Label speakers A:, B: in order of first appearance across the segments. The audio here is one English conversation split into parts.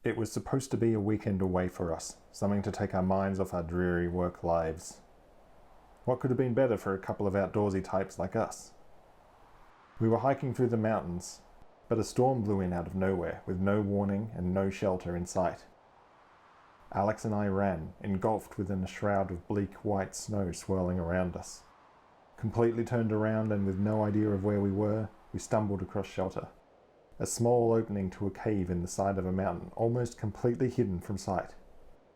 A: It was supposed to be a weekend away for us, something to take our minds off our dreary work lives. What could have been better for a couple of outdoorsy types like us? We were hiking through the mountains, but a storm blew in out of nowhere with no warning and no shelter in sight. Alex and I ran, engulfed within a shroud of bleak white snow swirling around us. Completely turned around and with no idea of where we were, we stumbled across shelter. A small opening to a cave in the side of a mountain, almost completely hidden from sight.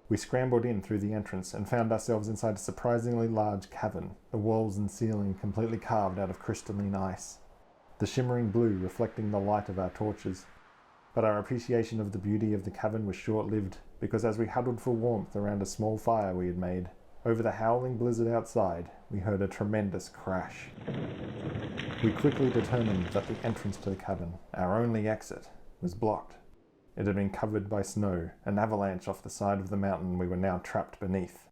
A: We scrambled in through the entrance and found ourselves inside a surprisingly large cavern, the walls and ceiling completely carved out of crystalline ice, the shimmering blue reflecting the light of our torches. But our appreciation of the beauty of the cavern was short-lived, because as we huddled for warmth around a small fire we had made, over the howling blizzard outside, we heard a tremendous crash. We quickly determined that the entrance to the cavern, our only exit, was blocked. It had been covered by snow, an avalanche off the side of the mountain we were now trapped beneath.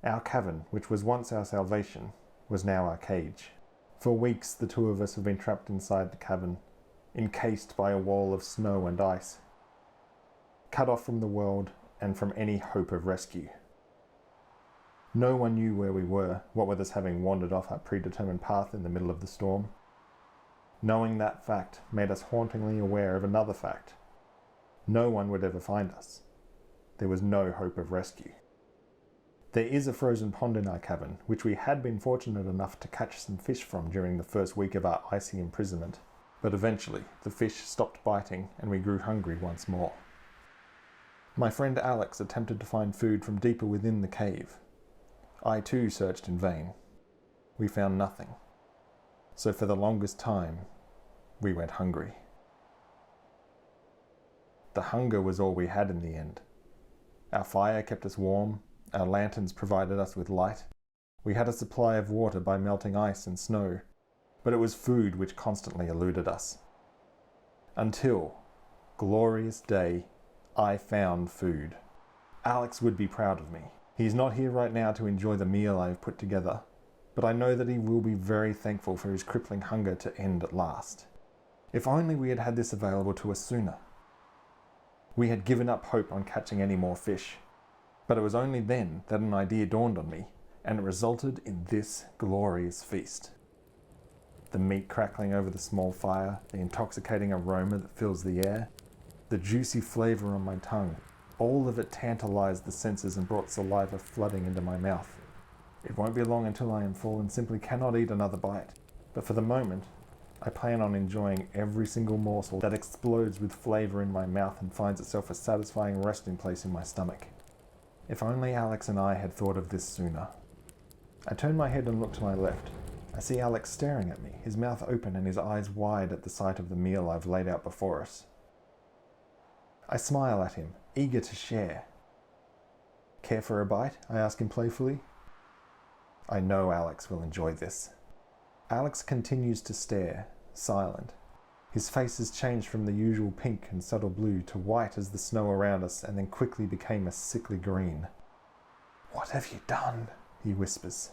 A: Our cavern, which was once our salvation, was now our cage. For weeks the two of us have been trapped inside the cavern, encased by a wall of snow and ice, cut off from the world and from any hope of rescue. No one knew where we were, what with us having wandered off our predetermined path in the middle of the storm. Knowing that fact made us hauntingly aware of another fact. No one would ever find us. There was no hope of rescue. There is a frozen pond in our cavern, which we had been fortunate enough to catch some fish from during the first week of our icy imprisonment, but eventually the fish stopped biting and we grew hungry once more. My friend Alex attempted to find food from deeper within the cave. I too searched in vain. We found nothing. So for the longest time, we went hungry. The hunger was all we had in the end. Our fire kept us warm, our lanterns provided us with light. We had a supply of water by melting ice and snow, but it was food which constantly eluded us. Until, glorious day, I found food. Alex would be proud of me. He's not here right now to enjoy the meal I have put together, but I know that he will be very thankful for his crippling hunger to end at last. If only we had had this available to us sooner. We had given up hope on catching any more fish, but it was only then that an idea dawned on me, and it resulted in this glorious feast. The meat crackling over the small fire, the intoxicating aroma that fills the air, the juicy flavor on my tongue, all of it tantalized the senses and brought saliva flooding into my mouth. It won't be long until I am full and simply cannot eat another bite, but for the moment, I plan on enjoying every single morsel that explodes with flavor in my mouth and finds itself a satisfying resting place in my stomach. If only Alex and I had thought of this sooner. I turn my head and look to my left. I see Alex staring at me, his mouth open and his eyes wide at the sight of the meal I've laid out before us. I smile at him, eager to share. Care for a bite? I ask him playfully. I know Alex will enjoy this. Alex continues to stare, silent. His face has changed from the usual pink and subtle blue to white as the snow around us and then quickly became a sickly green. What have you done? He whispers.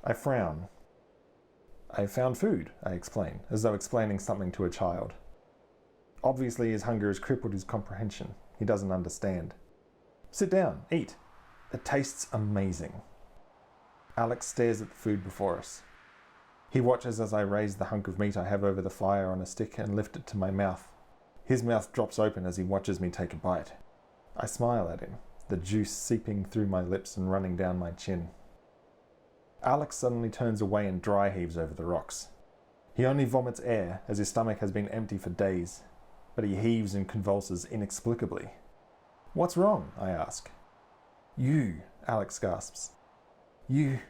A: I frown. I found food, I explain, as though explaining something to a child. Obviously his hunger has crippled his comprehension. He doesn't understand. Sit down, eat. It tastes amazing. Alex stares at the food before us. He watches as I raise the hunk of meat I have over the fire on a stick and lift it to my mouth. His mouth drops open as he watches me take a bite. I smile at him, the juice seeping through my lips and running down my chin. Alex suddenly turns away and dry heaves over the rocks. He only vomits air, as his stomach has been empty for days, but he heaves and convulses inexplicably. What's wrong? I ask. You, Alex gasps. You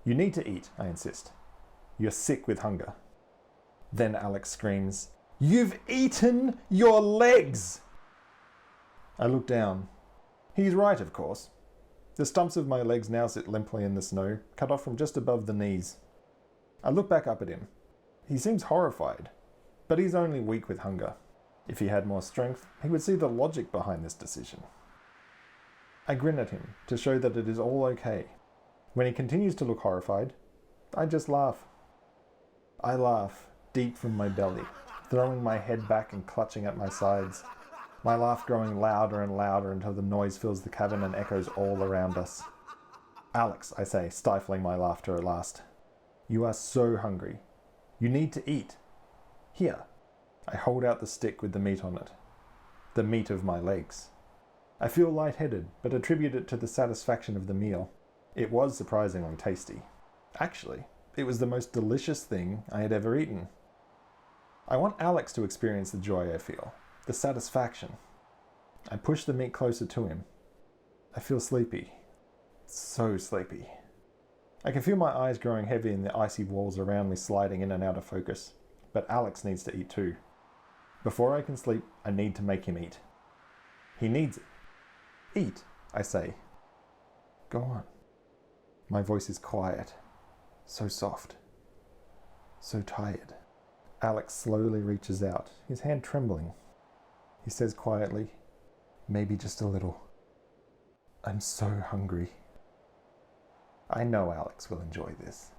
A: need to eat, I insist. You're sick with hunger. Then Alex screams, You've eaten your legs! I look down. He's right, of course. The stumps of my legs now sit limply in the snow, cut off from just above the knees. I look back up at him. He seems horrified, but he's only weak with hunger. If he had more strength, he would see the logic behind this decision. I grin at him to show that it is all okay. When he continues to look horrified, I just laugh. I laugh deep from my belly, throwing my head back and clutching at my sides. My laugh growing louder and louder until the noise fills the cabin and echoes all around us. Alex, I say, stifling my laughter at last. You are so hungry. You need to eat. Here. I hold out the stick with the meat on it. The meat of my legs. I feel lightheaded, but attribute it to the satisfaction of the meal. It was surprisingly tasty. Actually, it was the most delicious thing I had ever eaten. I want Alex to experience the joy I feel, the satisfaction. I push the meat closer to him. I feel sleepy. So sleepy. I can feel my eyes growing heavy and the icy walls around me sliding in and out of focus. But Alex needs to eat too. Before I can sleep, I need to make him eat. He needs it. Eat, I say. Go on. My voice is quiet. So soft. So tired. Alex slowly reaches out, his hand trembling. He says quietly, maybe just a little. I'm so hungry. I know Alex will enjoy this.